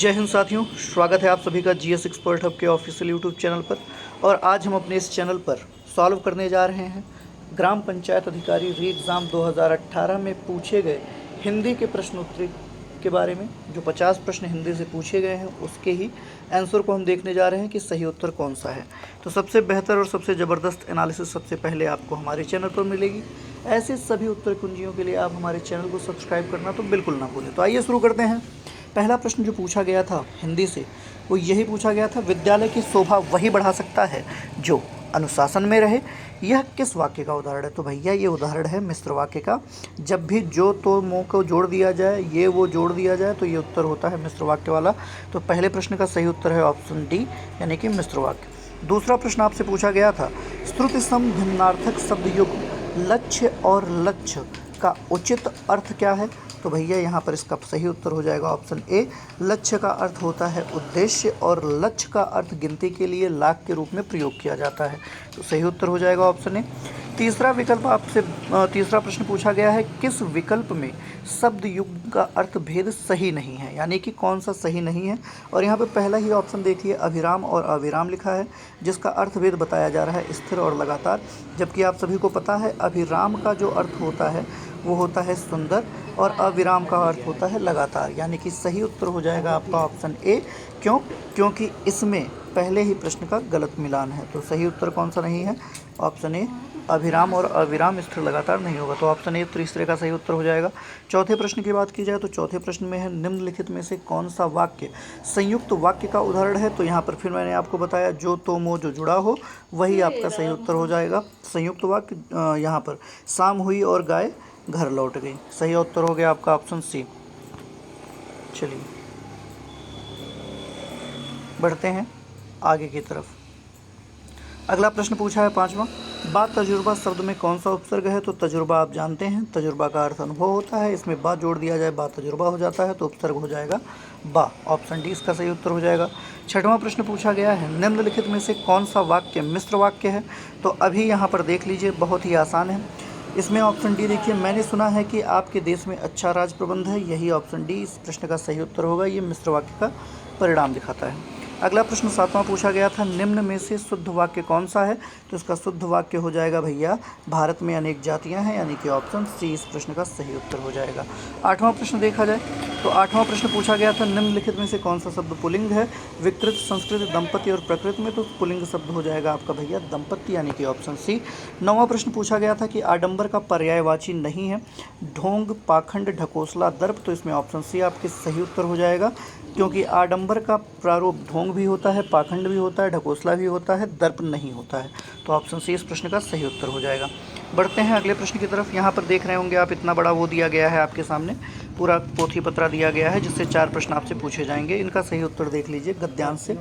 जय हिंद साथियों, स्वागत है आप सभी का जीएस एक्सपर्ट हब के ऑफिशियल यूट्यूब चैनल पर। और आज हम अपने इस चैनल पर सॉल्व करने जा रहे हैं ग्राम पंचायत अधिकारी री एग्ज़ाम 2018 में पूछे गए हिंदी के प्रश्नोत्तरी के बारे में। जो 50 प्रश्न हिंदी से पूछे गए हैं उसके ही आंसर को हम देखने जा रहे हैं कि सही उत्तर कौन सा है। तो सबसे बेहतर और सबसे ज़बरदस्त एनालिसिस सबसे पहले आपको हमारे चैनल पर मिलेगी। ऐसे सभी उत्तर कुंजियों के लिए आप हमारे चैनल को सब्सक्राइब करना तो बिल्कुल ना भूलें। तो आइए शुरू करते हैं। पहला प्रश्न जो पूछा गया था हिंदी से वो यही पूछा गया था, विद्यालय की शोभा वही बढ़ा सकता है जो अनुशासन में रहे। यह किस वाक्य का उदाहरण है? तो भैया ये उदाहरण है मिश्र वाक्य का। जब भी जो तो मों को जोड़ दिया जाए, ये वो जोड़ दिया जाए तो ये उत्तर होता है मिश्र वाक्य वाला। तो पहले प्रश्न का सही उत्तर है ऑप्शन डी, यानी कि मिश्र वाक्य। दूसरा प्रश्न आपसे पूछा गया था, श्रुति सम भिन्नार्थक शब्द युग लक्ष्य और लक्ष्य का उचित अर्थ क्या है? तो भैया यहाँ पर इसका सही उत्तर हो जाएगा ऑप्शन ए। लक्ष्य का अर्थ होता है उद्देश्य और लक्ष्य का अर्थ गिनती के लिए लाख के रूप में प्रयोग किया जाता है। तो सही उत्तर हो जाएगा ऑप्शन ए। तीसरा प्रश्न पूछा गया है, किस विकल्प में शब्द युग का अर्थ भेद सही नहीं है, यानी कि कौन सा सही नहीं है? और यहाँ पे पहला ही ऑप्शन देखिए, अभिराम और अविराम लिखा है, जिसका अर्थ भेद बताया जा रहा है स्थिर और लगातार। जबकि आप सभी को पता है अभिराम का जो अर्थ होता है वो होता है सुंदर और अविराम का अर्थ होता है लगातार, यानी कि सही उत्तर हो जाएगा आपका ऑप्शन ए। क्योंकि इसमें पहले ही प्रश्न का गलत मिलान है। तो सही उत्तर कौन सा नहीं है? ऑप्शन ए, अभिराम और अविराम स्थिर लगातार नहीं होगा। तो ऑप्शन ए तीसरे का सही उत्तर हो जाएगा। चौथे प्रश्न की बात की जाए तो चौथे प्रश्न में है, निम्नलिखित में से कौन सा वाक्य संयुक्त वाक्य का उदाहरण है? तो यहाँ पर फिर मैंने आपको बताया जो तो मो जो जुड़ा हो वही आपका सही उत्तर हो जाएगा। संयुक्त वाक्य यहाँ पर शाम हुई और गाय घर लौट गई। सही उत्तर हो गया आपका ऑप्शन सी। चलिए बढ़ते हैं आगे की तरफ। अगला प्रश्न पूछा है पांचवा, बा तजुर्बा शब्द में कौन सा उपसर्ग है? तो तजुर्बा आप जानते हैं, तजुर्बा का अर्थ अनुभव होता है। इसमें बा जोड़ दिया जाए बा तजुर्बा हो जाता है, तो उपसर्ग हो जाएगा बा। ऑप्शन डी इसका सही उत्तर हो जाएगा। छठवां प्रश्न पूछा गया है, निम्नलिखित में से कौन सा वाक्य मिश्र वाक्य है? तो अभी यहाँ पर देख लीजिए, बहुत ही आसान है। इसमें ऑप्शन डी देखिए, मैंने सुना है कि आपके देश में अच्छा राज प्रबंध है। यही ऑप्शन डी इस प्रश्न का सही उत्तर होगा। ये मिश्र वाक्य का परिणाम दिखाता है। अगला प्रश्न सातवां पूछा गया था, निम्न में से शुद्ध वाक्य कौन सा है? तो इसका शुद्ध वाक्य हो जाएगा भैया, भारत में अनेक जातियां हैं, यानी कि ऑप्शन सी इस प्रश्न का सही उत्तर हो जाएगा। आठवां प्रश्न देखा जाए तो आठवां प्रश्न पूछा गया था, निम्नलिखित में से कौन सा शब्द पुल्लिंग है? विकृत, संस्कृत, दंपति और प्रकृत में। तो पुल्लिंग शब्द हो जाएगा आपका भैया दंपति, यानी कि ऑप्शन सी। नौवां प्रश्न पूछा गया था कि आडंबर का पर्यायवाची नहीं है, ढोंग, पाखंड, ढकोसला, दर्प। तो इसमें ऑप्शन सी आपके सही उत्तर हो जाएगा, क्योंकि आडंबर का प्रारूप ढोंग भी होता है, पाखंड भी होता है, ढकोसला भी होता है, दर्प नहीं होता है। तो ऑप्शन सी इस प्रश्न का सही उत्तर हो जाएगा। बढ़ते हैं अगले प्रश्न की तरफ। यहाँ पर देख रहे होंगे आप, इतना बड़ा वो दिया गया है आपके सामने, पूरा पोथी पत्रा दिया गया है, जिससे 4 प्रश्न आपसे पूछे जाएंगे। इनका सही उत्तर देख लीजिए गद्यांश से।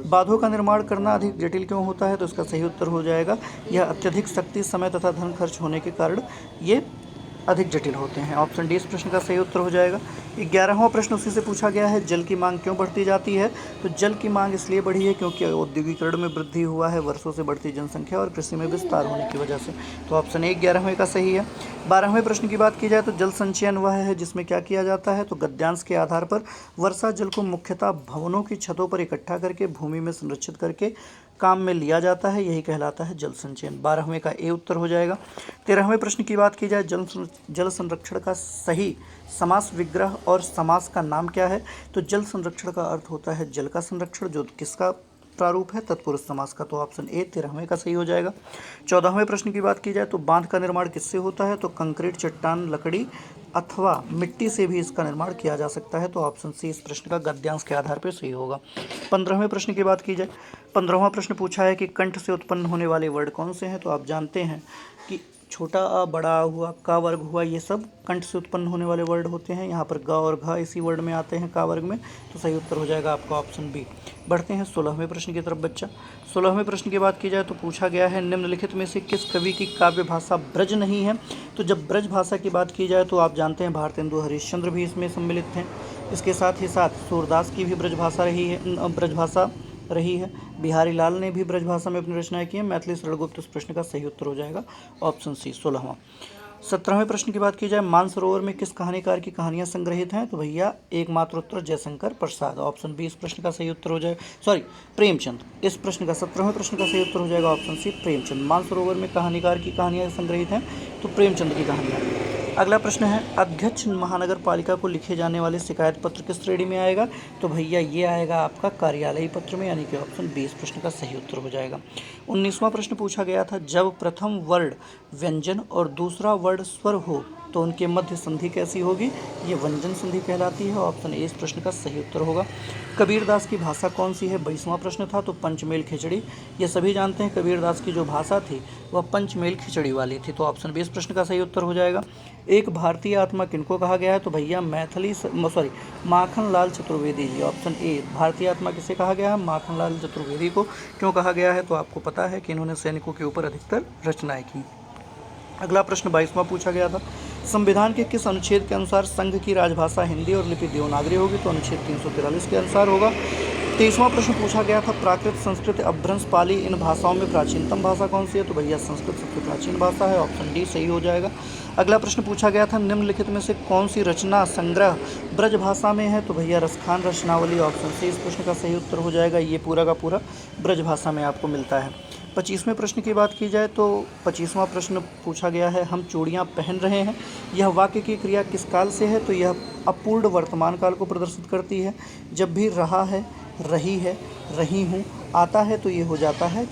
बांधों का निर्माण करना अधिक जटिल क्यों होता है? तो इसका सही उत्तर हो जाएगा, यह अत्यधिक शक्ति, समय तथा धन खर्च होने के कारण ये अधिक जटिल होते हैं। ऑप्शन डी इस प्रश्न का सही उत्तर हो जाएगा। 11वां प्रश्न उसी से पूछा गया है, जल की मांग क्यों बढ़ती जाती है? तो जल की मांग इसलिए बढ़ी है क्योंकि औद्योगिकरण में वृद्धि हुआ है, वर्षों से बढ़ती जनसंख्या और कृषि में विस्तार होने की वजह से। तो ऑप्शन ए 11वें का सही है। 12वें प्रश्न की बात की जाए तो जल संचयन वह है जिसमें क्या किया जाता है? तो गद्यांश के आधार पर वर्षा जल को मुख्यतः भवनों की छतों पर इकट्ठा करके भूमि में संरक्षित करके काम में लिया जाता है, यही कहलाता है जल संचयन। 12वें का ए उत्तर हो जाएगा। 13वें प्रश्न की बात की जाए, जल संरक्षण का सही समास विग्रह और समास का नाम क्या है? तो जल संरक्षण का अर्थ होता है जल का संरक्षण, जो किसका प्रारूप है? तत्पुरुष समास का। तो ऑप्शन ए 13वें का सही हो जाएगा। 14वें प्रश्न की बात की जाए तो बांध का निर्माण किससे होता है? तो कंक्रीट, चट्टान, लकड़ी अथवा मिट्टी से भी इसका निर्माण किया जा सकता है। तो ऑप्शन सी इस प्रश्न का गद्यांश के आधार पर सही होगा। 15वें प्रश्न की बात की जाए, 15वां प्रश्न पूछा है कि कंठ से उत्पन्न होने वाले वर्ड कौन से हैं? तो आप जानते हैं कि छोटा आ, बड़ा आ हुआ, का वर्ग हुआ, ये सब कंठ से उत्पन्न होने वाले वर्ड होते हैं। यहाँ पर ग और घ इसी वर्ड में आते हैं, का वर्ग में। तो सही उत्तर हो जाएगा आपका ऑप्शन बी। बढ़ते हैं 16वें प्रश्न की तरफ बच्चा। 16वें प्रश्न की बात की जाए तो पूछा गया है, निम्नलिखित में से किस कवि की काव्य भाषा ब्रज नहीं है? तो जब ब्रज भाषा की बात की जाए तो आप जानते हैं भारतेंदु हरिश्चंद्र भी इसमें सम्मिलित हैं। इसके साथ ही साथ सूरदास की भी ब्रज भाषा रही है। बिहारी लाल ने भी ब्रजभाषा में अपनी रचनाएं की हैं। मैथिली सरलगुप्त इस प्रश्न का सही उत्तर हो जाएगा ऑप्शन सी 16वां। 17वें प्रश्न की बात की जाए, मानसरोवर में किस कहानीकार की कहानियां संग्रहित हैं? तो भैया एकमात्र उत्तर जयशंकर प्रसाद। ऑप्शन बी इस प्रश्न का सही उत्तर हो जाएगा, सॉरी प्रेमचंद। इस प्रश्न का 17वें प्रश्न का सही उत्तर हो जाएगा ऑप्शन सी प्रेमचंद। मानसरोवर में कहानीकार की कहानियां संग्रहित हैं तो प्रेमचंद की कहानियां। अगला प्रश्न है, अध्यक्ष महानगर पालिका को लिखे जाने वाले शिकायत पत्र किस श्रेणी में आएगा? तो भैया ये आएगा आपका कार्यालयी पत्र में, यानी कि ऑप्शन बी इस प्रश्न का सही उत्तर हो जाएगा। 19वां प्रश्न पूछा गया था, जब प्रथम वर्ण व्यंजन और दूसरा वर्ण स्वर हो तो उनके मध्य संधि कैसी होगी? ये व्यंजन संधि कहलाती है। ऑप्शन ए इस प्रश्न का सही उत्तर होगा। कबीरदास की भाषा कौन सी है? 22वां प्रश्न था, तो पंचमेल खिचड़ी। ये सभी जानते हैं कबीरदास की जो भाषा थी वह पंचमेल खिचड़ी वाली थी, तो ऑप्शन बी इस प्रश्न का सही उत्तर हो जाएगा। एक भारतीय आत्मा किनको कहा गया है? तो भैया माखनलाल चतुर्वेदी जी। ऑप्शन ए भारतीय आत्मा किसे कहा गया है? माखनलाल चतुर्वेदी को। क्यों कहा गया है? तो आपको पता है कि इन्होंने सैनिकों के ऊपर अधिकतर रचनाएं की। अगला प्रश्न 22वां पूछा गया था, संविधान के किस अनुच्छेद के अनुसार संघ की राजभाषा हिंदी और लिपि देवनागरी होगी? तो अनुच्छेद 343 के अनुसार होगा। 23वां प्रश्न पूछा गया था, प्राकृत, संस्कृत, अपभ्रंश, पाली इन भाषाओं में प्राचीनतम भाषा कौन सी है? तो भैया संस्कृत सबसे प्राचीन भाषा है। ऑप्शन डी सही हो जाएगा। अगला प्रश्न पूछा गया था, निम्नलिखित में से कौन सी रचना संग्रह ब्रज भाषा में है? तो भैया रसखान रचनावली। ऑप्शन सी इस प्रश्न का सही उत्तर हो जाएगा। ये पूरा का पूरा ब्रज भाषा में आपको मिलता है। 25वें प्रश्न की बात की जाए तो 25वां प्रश्न पूछा गया है, हम चूड़ियाँ पहन रहे हैं, यह वाक्य की क्रिया किस काल से है? तो यह अपूर्ण वर्तमान काल को प्रदर्शित करती है। जब भी रहा है, रही है, रही हूँ आता है तो ये हो जाता है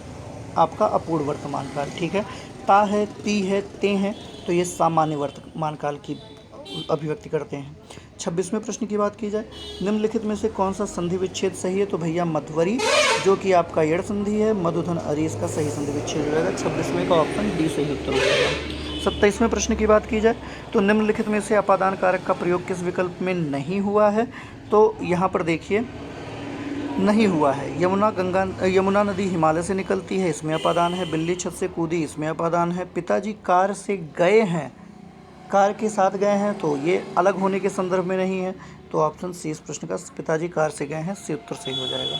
आपका अपूर्ण वर्तमान काल। ठीक है, ता है, ती है, ते हैं, तो ये सामान्य वर्तमान काल की अभिव्यक्ति करते हैं। 26वें प्रश्न की बात की जाए, निम्नलिखित में से कौन सा संधि विच्छेद सही है? तो भैया मध्वरी, जो कि आपका यड़ संधि है, मधुधन अरीस का सही संधि विच्छेद हो जाएगा। 26वें का ऑप्शन डी सही उत्तर हो जाएगा। 27वें प्रश्न की बात की जाए तो निम्नलिखित में से अपादान कारक का प्रयोग किस विकल्प में नहीं हुआ है? तो यहाँ पर देखिए नहीं हुआ है। यमुना नदी हिमालय से निकलती है, इसमें अपादान है। बिल्ली छत से कूदी, इसमें अपादान है। पिताजी कार से गए हैं, कार के साथ गए हैं, तो ये अलग होने के संदर्भ में नहीं है, तो ऑप्शन सी इस प्रश्न का पिताजी कार से गए हैं से उत्तर सही हो जाएगा।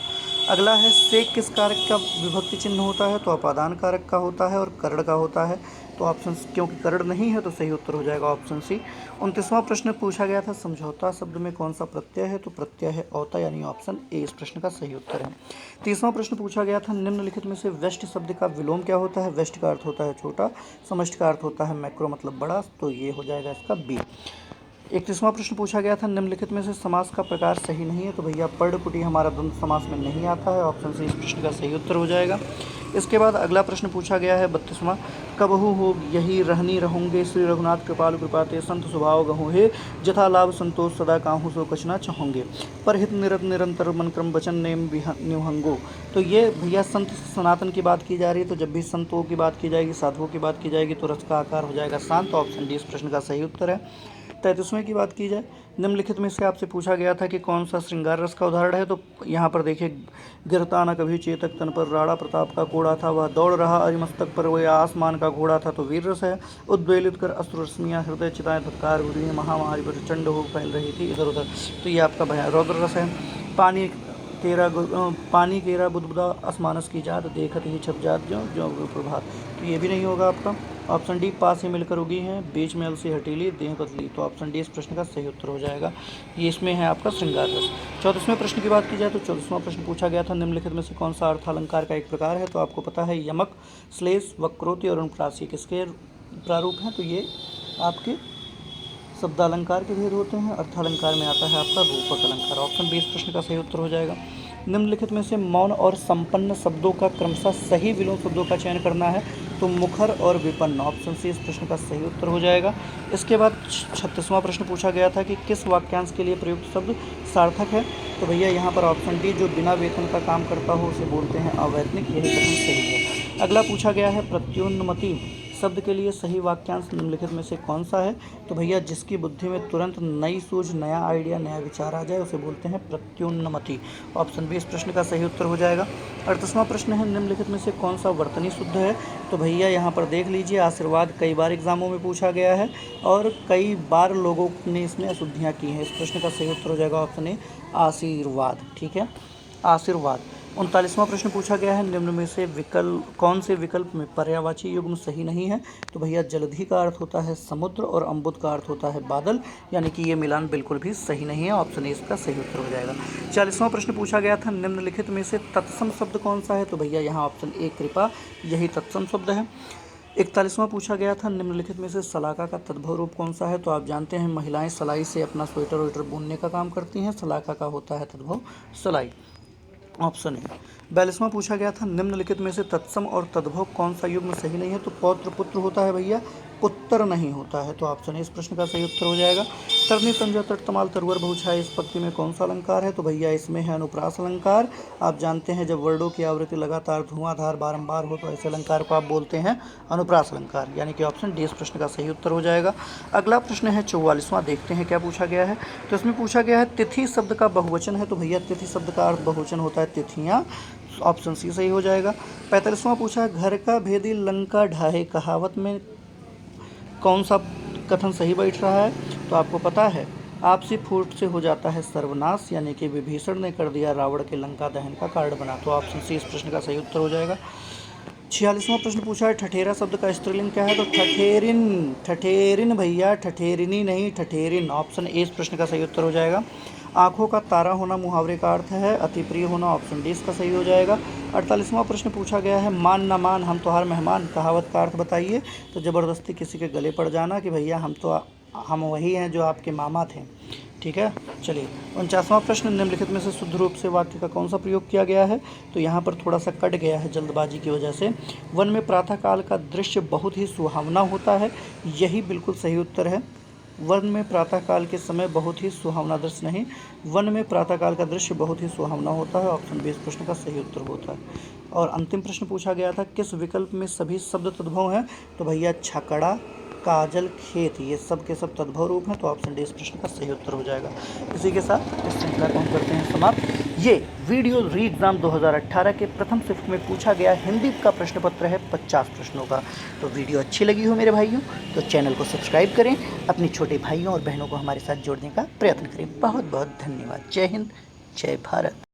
अगला है, से किस कारक का विभक्ति चिन्ह होता है? तो अपादान कारक का होता है और कर्ण का होता है, तो ऑप्शन क्योंकि कर्ण नहीं है तो सही उत्तर हो जाएगा ऑप्शन सी। 29वां प्रश्न पूछा गया था, समझौता शब्द में कौन सा प्रत्यय है? तो प्रत्यय है औता, यानी ऑप्शन ए इस प्रश्न का सही उत्तर है। 30वां प्रश्न पूछा गया था, निम्नलिखित में से व्यष्टि शब्द का विलोम क्या होता है? व्यष्टि का अर्थ होता है छोटा, समष्टि का अर्थ होता है मैक्रो मतलब बड़ा, तो ये हो जाएगा इसका बी। 31वां प्रश्न पूछा गया था, निम्नलिखित में से समास का प्रकार सही नहीं है? तो भैया पर्ण कुटी हमारा द्वंद्व समास में नहीं आता है, ऑप्शन सी इस प्रश्न का सही उत्तर हो जाएगा। इसके बाद अगला प्रश्न पूछा गया है 32वां, कबहू हो यही रहनी रहूँगे, श्री रघुनाथ कृपालु कृपाते संत स्वभाव गहूँ हे, जथा लाभ संतोष सदा काहू सो कछना चाहोंगे, पर हित निरंतर मन क्रम वचन नेम निहंगो। तो ये भैया संत सनातन की बात की जा रही है, तो जब भी संतों की बात की जाएगी, साधुओं की बात की जाएगी, तो रस का आकार हो जाएगा शांत, ऑप्शन डी इस प्रश्न का सही उत्तर है। 33वें की बात की जाए, निम्नलिखित में से आपसे पूछा गया था कि कौन सा श्रृंगार रस का उदाहरण है? तो यहाँ पर देखिए, गिरता न कभी चेतक तन पर, राणा प्रताप का घोड़ा था वह दौड़ रहा अरिमस्तक पर, वह आसमान का घोड़ा था तो वीर रस है। उद्वेलित कर अश्रु रश्मियाँ हृदय चिताएं धत्कार हुई, महामारी प्रचंड हो फैल रही थी इधर उधर, तो ये आपका भया रौद्र रस है। पानी केरा बुदबुदा असमानस की जात, देखत ही छप जात जो प्रभात, तो ये भी नहीं होगा आपका। ऑप्शन डी पास ही मिलकर उगी हैं, बीच में अलसी हटीली देह पतली, तो ऑप्शन डी इस प्रश्न का सही उत्तर हो जाएगा। ये इसमें है आपका श्रृंगार रस। 34वें प्रश्न की बात की जाए तो 34वां प्रश्न पूछा गया था, निम्नलिखित में से कौन सा अर्थालंकार का एक प्रकार है? तो आपको पता है यमक, श्लेष, वक्रोति और अनुप्रासी किसके प्रारूप हैं? तो ये आपके शब्दालंकार के भेद होते हैं। अर्थालंकार में आता है आपका रूपक अलंकार, ऑप्शन बी इस प्रश्न का सही उत्तर हो जाएगा। निम्नलिखित में से मौन और संपन्न शब्दों का क्रमशः सही विलोम शब्दों का चयन करना है, तो मुखर और विपन्न, ऑप्शन सी इस प्रश्न का सही उत्तर हो जाएगा। इसके बाद 36वां प्रश्न पूछा गया था कि किस वाक्यांश के लिए प्रयुक्त शब्द सार्थक है? तो भैया यहाँ पर ऑप्शन डी, जो बिना वेतन का काम करता हो उसे बोलते हैं अवैतनिक, यही कथन सही है। अगला पूछा गया है, प्रत्युन्नति शब्द के लिए सही वाक्यांश निम्नलिखित में से कौन सा है? तो भैया जिसकी बुद्धि में तुरंत नई सूझ, नया आइडिया, नया विचार आ जाए उसे बोलते हैं प्रत्युन्नमति, ऑप्शन बी इस प्रश्न का सही उत्तर हो जाएगा। 38वां प्रश्न है, निम्नलिखित में से कौन सा वर्तनी शुद्ध है? तो भैया यहाँ पर देख लीजिए, आशीर्वाद कई बार एग्जामों में पूछा गया है और कई बार लोगों ने इसमें अशुद्धियाँ की हैं, इस प्रश्न का सही उत्तर हो जाएगा ऑप्शन ए आशीर्वाद। ठीक है, आशीर्वाद। 39वां प्रश्न पूछा गया है, निम्न में से विकल्प कौन से विकल्प में पर्यायवाची युग्म सही नहीं है? तो भैया जलधि का अर्थ होता है समुद्र और अम्बुद का अर्थ होता है बादल, यानी कि ये मिलान बिल्कुल भी सही नहीं है। ऑप्शन ए इसका सही उत्तर हो जाएगा। 40वां प्रश्न पूछा गया था, निम्नलिखित में से तत्सम शब्द कौन सा है? तो भैया यहाँ ऑप्शन ए कृपा यही तत्सम शब्द है। 41वां पूछा गया था, निम्नलिखित में से सलाका का तद्भव रूप कौन सा है? तो आप जानते हैं महिलाएं सलाई से अपना स्वेटर वेटर बुनने का काम करती हैं, सलाका का होता है तद्भव सलाई, ऑप्शन है। 42वां पूछा गया था, निम्नलिखित में से तत्सम और तद्भव कौन सा युग्म सही नहीं है? तो पौत्र पुत्र होता है भैया, पुत्र नहीं होता है, तो ऑप्शन है इस प्रश्न का सही उत्तर हो जाएगा। तरनी तंजा तट तमाल तरुवर बहुछाया इस पंक्ति में कौन सा अलंकार है? तो भैया इसमें है अनुप्रास अलंकार। आप जानते हैं जब वर्डों की आवृत्ति लगातार धुआंधार बारंबार हो तो ऐसे अलंकार को आप बोलते हैं अनुप्रास अलंकार, यानी कि ऑप्शन डी इस प्रश्न का सही उत्तर हो जाएगा। अगला प्रश्न है 44वां, देखते हैं क्या पूछा गया है। तो इसमें पूछा गया है तिथि शब्द का बहुवचन है, तो भैया तिथि शब्द का अर्थ बहुवचन होता है तिथियाँ, ऑप्शन सी सही हो जाएगा। 45वां पूछा है, घर का भेदी लंका ढाहे कहावत में कौन सा कथन सही बैठ रहा है? तो आपको पता है आपसी फूट से हो जाता है सर्वनाश, यानी कि विभीषण ने कर दिया रावण के लंका दहन का कारण बना, तो ऑप्शन सी इस प्रश्न का सही उत्तर हो जाएगा। 46वां प्रश्न पूछा है, ठठेरा शब्द का स्त्रीलिंग क्या है? तो ठठेरिन, ठठेरिन भैया, ठठेरिनी नहीं ठठेरिन, ऑप्शन ए इस प्रश्न का सही उत्तर हो जाएगा। आंखों का तारा होना मुहावरे का अर्थ है अति प्रिय होना, ऑप्शन डी इसका सही हो जाएगा। 48वां प्रश्न पूछा गया है, मान न मान हम तुम्हारे मेहमान कहावत का अर्थ बताइए। तो ज़बरदस्ती किसी के गले पड़ जाना कि भैया हम वही हैं जो आपके मामा थे, ठीक है। चलिए 49वां प्रश्न, निम्नलिखित में से शुद्ध रूप से वाक्य का कौन सा प्रयोग किया गया है? तो यहाँ पर थोड़ा सा कट गया है जल्दबाजी की वजह से। वन में प्रातःकाल का दृश्य बहुत ही सुहावना होता है, यही बिल्कुल सही उत्तर है। वन में प्रातःकाल के समय बहुत ही सुहावना दृश्य नहीं, वन में प्रातःकाल का दृश्य बहुत ही सुहावना होता है, ऑप्शन बी इस प्रश्न का सही उत्तर होता है। और अंतिम प्रश्न पूछा गया था, किस विकल्प में सभी शब्द तद्भव हैं? तो भैया छकड़ा, काजल, खेत, ये सब के सब तद्भव रूप हैं, तो ऑप्शन डी इस प्रश्न का सही उत्तर हो जाएगा। इसी के साथ इस श्रृंखला को हम करते हैं समाप्त। ये वीडियो री एग्ज़ाम 2018 के प्रथम शिफ्ट में पूछा गया हिंदी का प्रश्न पत्र है 50 प्रश्नों का। तो वीडियो अच्छी लगी हो मेरे भाइयों तो चैनल को सब्सक्राइब करें, अपने छोटे भाइयों और बहनों को हमारे साथ जोड़ने का प्रयत्न करें। बहुत बहुत धन्यवाद। जय हिंद, जय भारत।